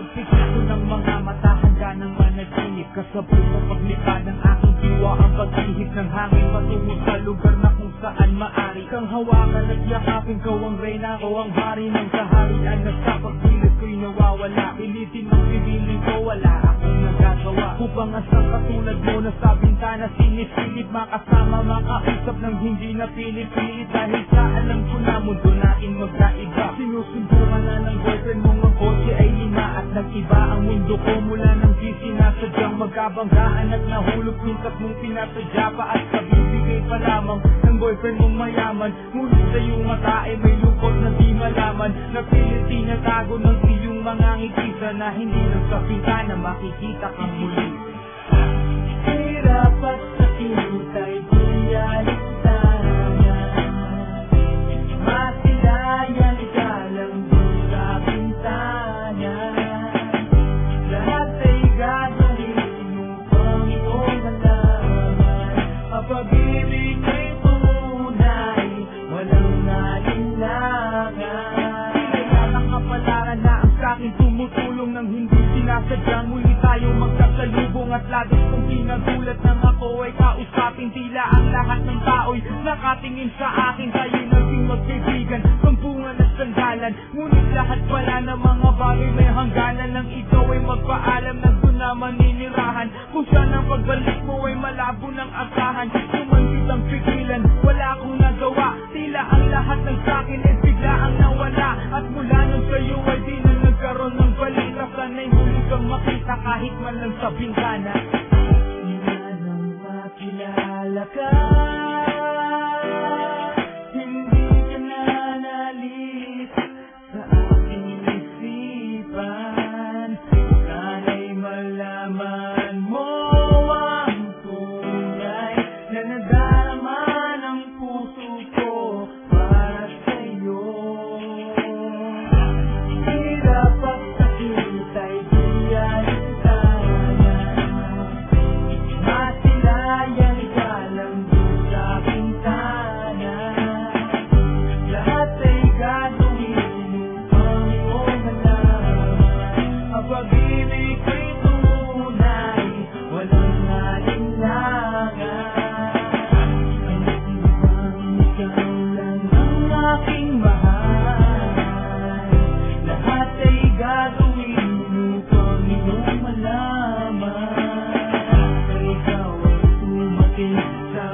pagpikit ko ng mga mata, handa ng managinip. Kasabay sa paglikha ng aking diwa, ang pag-ihip ng hangin patungo sa lugar na kung saan maari kang hawakan at yakapin. Ko ang reyna, o ang hari ng kaharian, na sa pagpilit ko'y nawawala. Pilitin ang pipiling ko, wala akong nagagawa upang asang katulad mo na sa bintana sinisilip, makasama, makausap ng hindi na pilit-pilit. Dahil sa alam ko na mundo natin magkaiba. Sinusundukan na ng boyfriend mong ang kotse ay lima at nag-iba ang mundo ko mula nang di sinasadyang magkabanggaan at nahulog minkat mong pinasadya pa at kabibigay pa lamang ng boyfriend mong mayaman. Ngunit sa iyong mata ay may lungkot na di malaman, na pilit tinatago ng iyong mga ngitisa na hindi lang sa bintana makikita kang muli. Hirap at sakit ay masilayan ka lang doon sa bintana. Lahat ay gagawin mo kung iyong halaman. Ang pag-ibig ay tunay, walang alinlangan. Kaya nakapalaran na ang saking tumutulong nang hindi sinasadyang muli tayo magkasalubong. At labis kong kinagulat nang ako ay kausapin. Tila ang lahat ng tao'y nakatingin sa akin. Tayo naging magkaibigan, kampungan at sandalan. Ngunit lahat pala ng mga bagay may hangganan. Nang ikaw ay magpaalam na doon na maninirahan, kung saan ang pagbalik mo ay malabo ng asahan. Sumanggit ang pigilan, wala akong nagawa. Tila ang lahat ng sakin ay bigla ang nawala. At mula nun sa'yo ay di na nagkaroon ng balita. Sana'y muli kang makita kahit man lang sa bintana. Hindi nang makilala ka, hindi ka na nalis sa aking isipan. Sana'y malaman mo ang tunay na nadarama ng puso ko para sa'yo. Hirap at sakit ay di alinlangan, masilayan ka lang doon sa bintana. Lahat ay gagawin upang iyong halaman. Ang pag-ibig ko'y tunay, walang alinlangan. Ang ibang ikaw lang ang aking mahal. Lahat ay gagawin upang iyong malaman. Ikaw ay tumating sa